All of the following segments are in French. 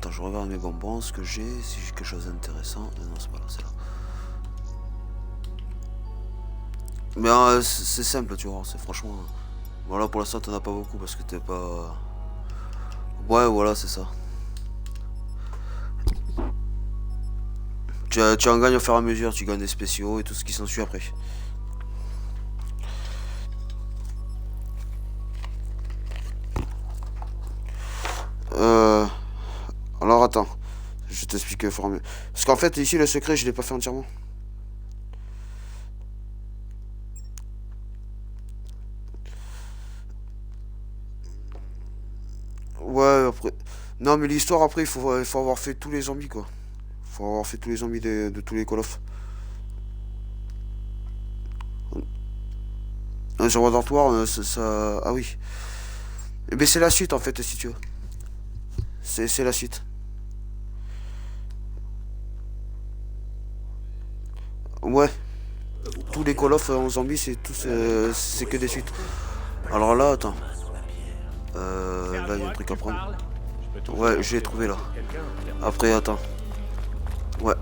attends, je regarde mes bonbons, ce que j'ai, si j'ai quelque chose d'intéressant. Non, c'est pas là, c'est là. Mais c'est simple, tu vois, c'est franchement... Voilà, pour l'instant, t'en as pas beaucoup parce que t'es pas... Ouais, voilà, c'est ça. Tu en gagnes au fur et à mesure, tu gagnes des spéciaux et tout ce qui s'ensuit après. Euh... Alors attends, je vais t'expliquer au fur et à mesure. Parce qu'en fait, ici, le secret, je l'ai pas fait entièrement. Ouais, après... Non, mais l'histoire, après, il faut avoir fait tous les zombies, quoi. Il faut avoir fait tous les zombies de tous les Call of. Un sur World War, ça... Ah oui. Mais c'est la suite, en fait, si tu veux. C'est la suite. Ouais. Tous les Call of en zombies, c'est que des suites. Alors là, attends. Là, il y a un truc à prendre. Ouais, je l'ai trouvé là. Après, attends. Ouais.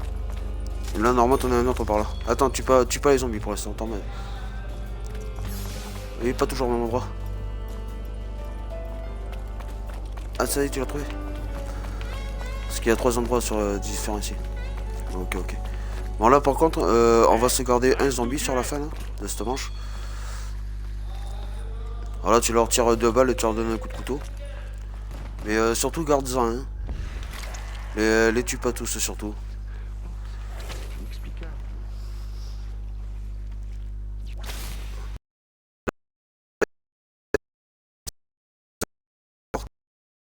Là, normalement, t'en as un autre par là. Attends, tu pas les zombies pour l'instant. Attends, mais... Il est pas toujours au même endroit. Ah, ça y est, tu l'as trouvé. Parce qu'il y a 3 endroits sur différents ici. Ok, ok. Bon, là, par contre, on va se garder un zombie sur la fin là, de cette manche. Alors là, tu leur tires 2 balles et tu leur donnes un coup de couteau. Mais surtout, garde-en un. Hein. Les tue pas tous, surtout.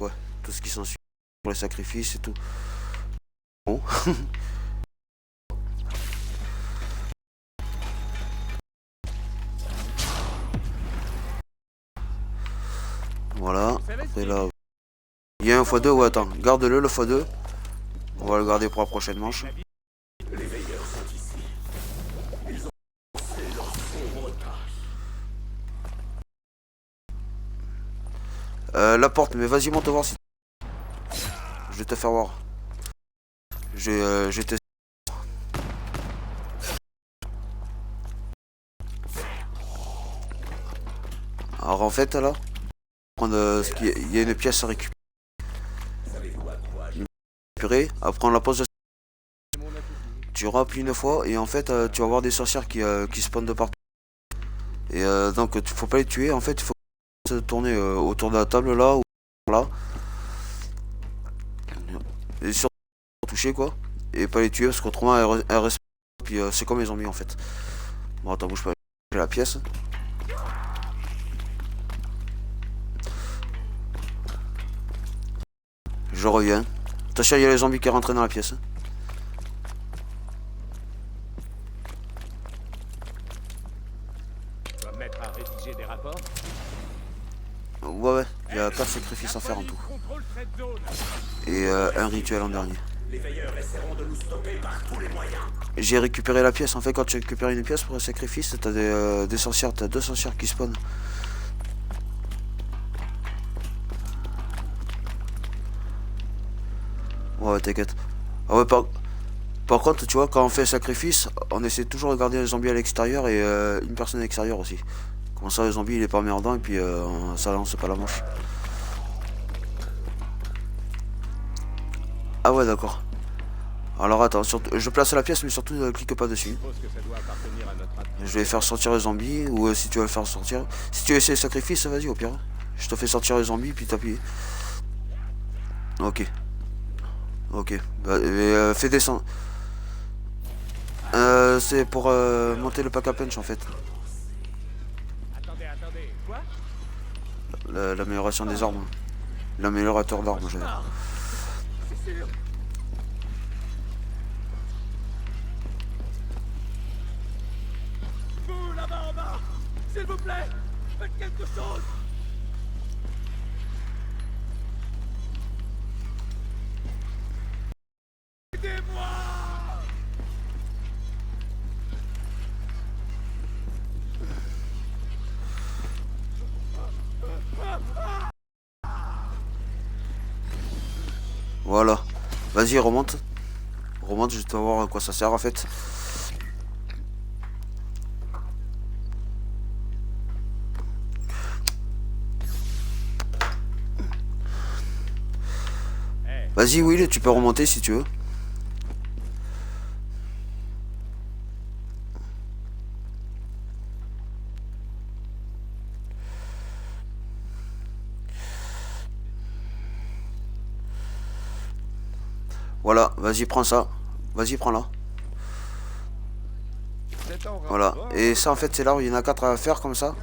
Ouais, tout ce qui s'ensuit pour les sacrifices et tout. Bon. Voilà. Après là, il y a un x2. Ouais, attends, garde-le, le x2. On va le garder pour la prochaine manche. La porte, mais vas-y, monte voir si... Je vais te faire voir. Je vais te... Alors en fait, là, il y a une pièce à récupérer. Après on la pose. Tu rappuies une fois et en fait, tu vas voir des sorcières qui spawnent de partout. Et donc, faut pas les tuer. En fait, il faut se tourner autour de la table là ou là. Et surtout toucher quoi. Et pas les tuer parce qu'autrement elles restent. Puis c'est comme les zombies en fait. Bon, attends, bouge pas. J'ai la pièce. Je reviens. Attention, il y a les zombies qui rentrent dans la pièce. Tu vas me mettre à rédiger des rapports. Ouais, il y a 4 sacrifices à faire en tout. Et un rituel en dernier. Les veilleurs essaieront de nous stopper par tous les moyens. J'ai récupéré la pièce. En fait, quand tu récupères une pièce pour un sacrifice, t'as des sorcières, t'as 2 sorcières qui spawnent. Ouais, t'inquiète. Ah ouais, par contre, tu vois, quand on fait un sacrifice, on essaie toujours de garder un zombie à l'extérieur et une personne à l'extérieur aussi. Comme ça, le zombie il est pas merdant et puis ça lance pas la manche. Ah ouais, d'accord. Alors attends, je place la pièce, mais surtout ne clique pas dessus. Je vais faire sortir le zombie, ou si tu veux le faire sortir. Si tu veux essayer le sacrifice, vas-y au pire. Je te fais sortir le zombie, puis t'appuies. Ok. Ok. Bah, fais descendre. C'est pour monter le pack à punch en fait. Attendez, quoi? L'amélioration des armes. L'améliorateur d'armes, j'avais. C'est sûr. Vous là-bas en bas, s'il vous plaît, faites quelque chose. Aidez-moi. Voilà. Vas-y, remonte. Remonte, je vais voir à quoi ça sert en fait. Vas-y, Will, tu peux remonter si tu veux. Voilà, vas-y, prends ça. Vas-y, prends-la. Voilà, et ça en fait c'est là où il y en a 4 à faire comme ça.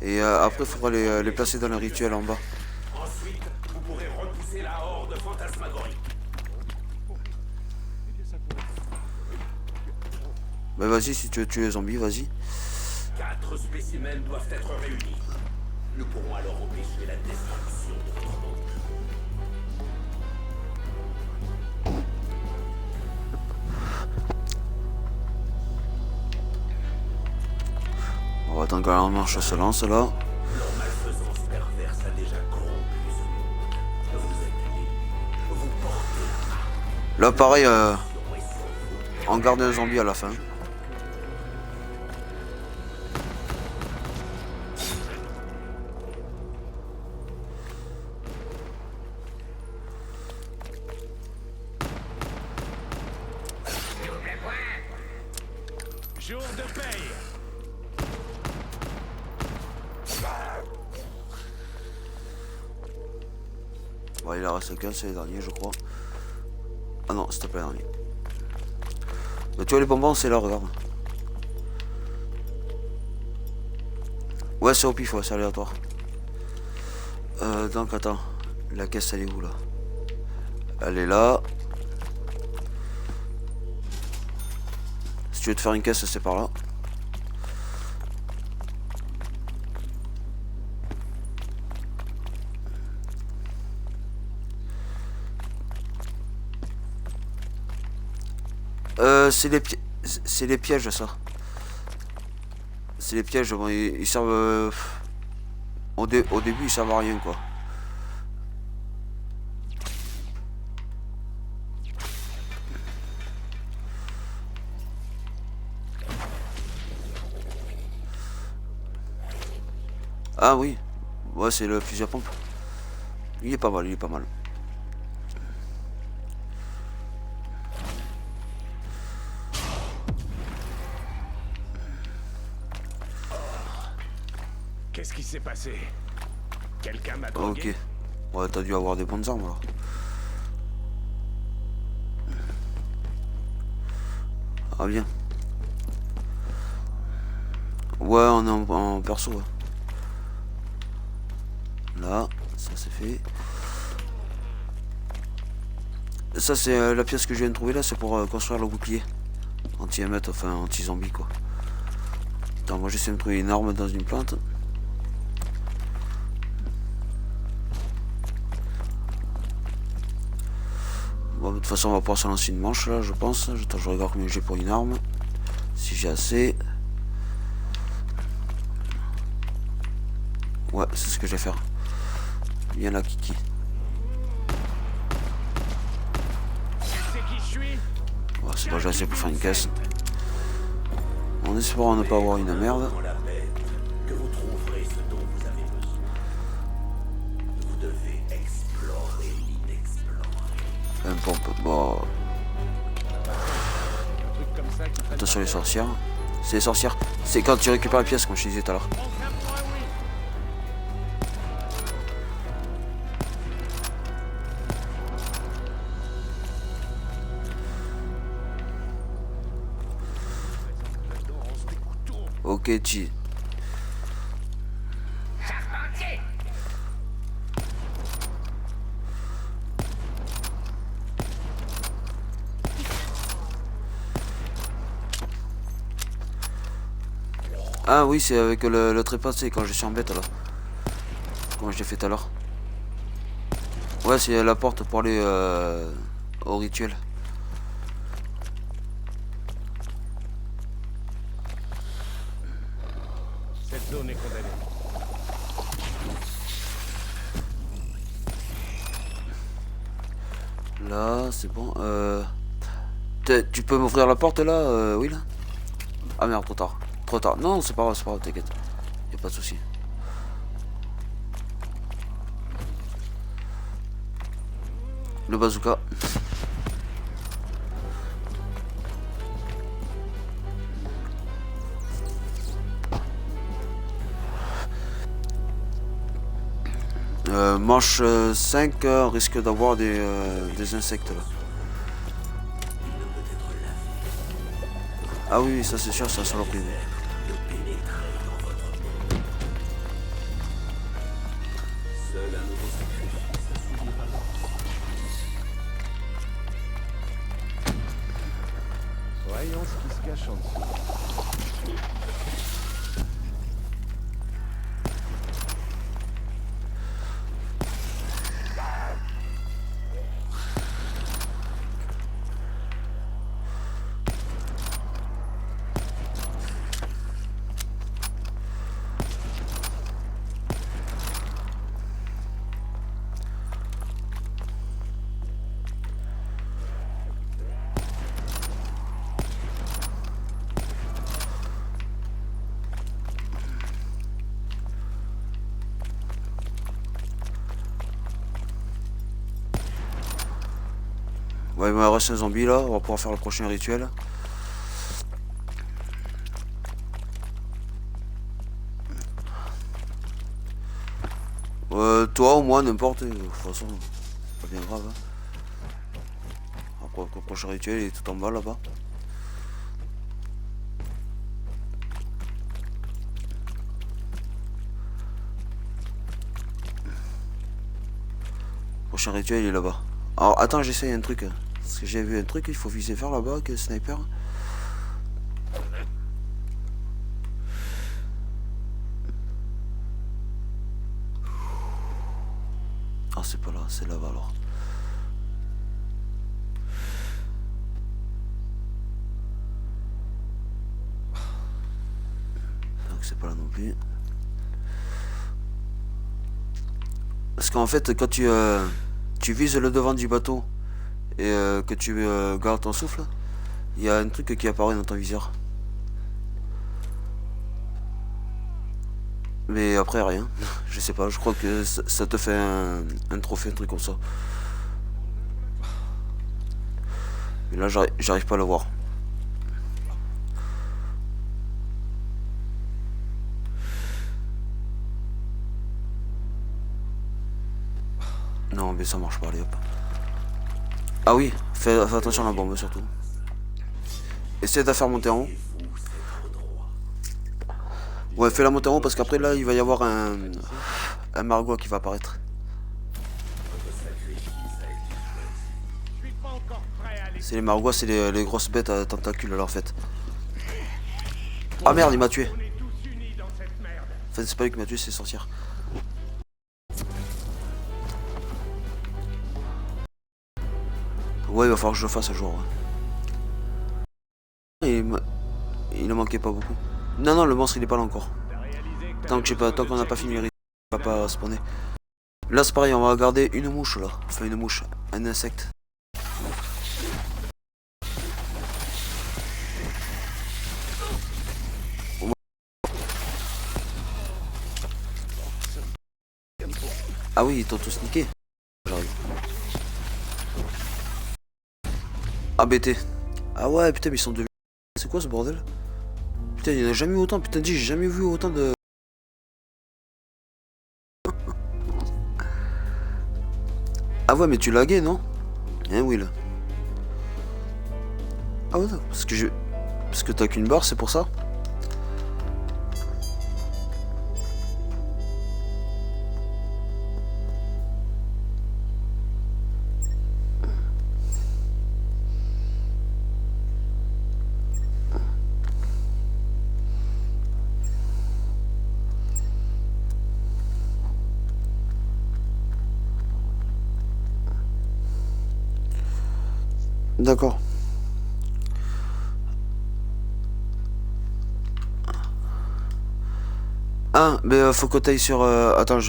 Et après il faudra les placer dans le rituel en bas. Ensuite, vous pourrez repousser la horde fantasmagorique. Bah vas-y, si tu veux tuer les zombies, vas-y. 4 spécimens doivent être réunis. Nous pourrons alors empêcher la destruction de votre monde. On va attendre que la marche se lance là. Leur malfaisance perverse a déjà corrompu ce monde. Vous acculez, vous portez. Là pareil, on garde un zombie à la fin. Jour de paye. Bon, il en reste qu'un, c'est les derniers je crois. Ah non, s'il te plaît, dernier. Mais tu vois les bonbons, c'est là, regarde. Ouais, c'est au pif, ouais, c'est aléatoire. Donc attends, la caisse elle est où là? Elle est là. Si tu veux te faire une caisse, c'est par là. C'est les pièges ça. C'est les pièges, bon, ils servent... au début ils servent à rien quoi. Ah oui, ouais c'est le fusil à pompe. Il est pas mal, il est pas mal. Qu'est-ce qui s'est passé? Quelqu'un m'a drogué? Ok. Ouais, t'as dû avoir des bonnes armes là. Ah bien. Ouais, on est en perso. Ouais. Là, ça c'est fait. Ça c'est la pièce que je viens de trouver là, c'est pour construire le bouclier. Anti-émette, enfin anti-zombie quoi. Attends, moi j'essaie de trouver une arme dans une plante. Bon, de toute façon on va pouvoir se lancer une manche là je pense. Attends, je regarde combien j'ai pour une arme. Si j'ai assez. Ouais, c'est ce que je vais faire. Viens là Kiki. Ouais, c'est bon, j'ai assez pour faire une caisse. En espérant ne pas avoir une merde. Dans la bête, que vous trouverez ce dont vous avez besoin. Vous devez explorer l'inexploré. Un pompe, bon. Attention les sorcières. C'est les sorcières. C'est quand tu récupères les pièces comme je te disais tout à l'heure. Ok, G. Ah oui, c'est avec le trépas, c'est quand je suis en bête alors. Comme je l'ai fait tout à l'heure. Ouais, c'est la porte pour aller au rituel. Cette zone est condamnée. Là, c'est bon. Tu peux m'ouvrir la porte là, oui là. Ah merde, trop tard. Trop tard. Non, c'est pas grave, t'inquiète. Y a pas de souci. Le bazooka. Manche 5 risque d'avoir des insectes là. Ah oui, ça c'est sûr, ça sur le privé. Voyons ce qui se cache en dessous. Ouais, il me reste un zombie là, on va pouvoir faire le prochain rituel. Toi ou moi, n'importe, de toute façon, pas bien grave. Hein. Après, le prochain rituel il est tout en bas là-bas. Prochain rituel il est là-bas. Alors attends, j'essaye un truc. Parce que j'ai vu un truc, il faut viser vers là-bas avec le sniper. Ah c'est pas là, c'est là-bas alors. Donc c'est pas là non plus. Parce qu'en fait quand tu vises le devant du bateau et que tu gardes ton souffle, il y a un truc qui apparaît dans ton viseur. Mais après rien, je sais pas, je crois que ça te fait un trophée, un truc comme ça. Mais là j'arrive pas à le voir. Non mais ça marche pas, allez hop. Ah oui, fais attention à la bombe surtout. Essaye de la faire monter en haut. Ouais, fais la monter en haut parce qu'après là il va y avoir un Margwa qui va apparaître. C'est les Margwa, c'est les grosses bêtes à tentacules là en fait. Ah merde, il m'a tué. En fait c'est pas lui qui m'a tué, c'est sorcière. Ouais, il va falloir que je le fasse un jour. Ouais. Il ne manquait pas beaucoup. Non, le monstre il est pas là encore. Tant qu'on n'a pas fini les rituels, il va pas spawner. Là c'est pareil, on va garder une mouche là. Enfin une mouche, un insecte. Ah oui, ils t'ont tous niqué. J'arrive. Ah BT. Ah ouais, putain, mais ils sont devenus... C'est quoi ce bordel? Putain, il n'y en a jamais eu autant. Putain, j'ai jamais vu autant de... Ah ouais, mais tu laguais, non? Hein, Will? Ah ouais, parce que t'as qu'une barre, c'est pour ça? D'accord. Ah, mais faut que t'ailles sur... Attends,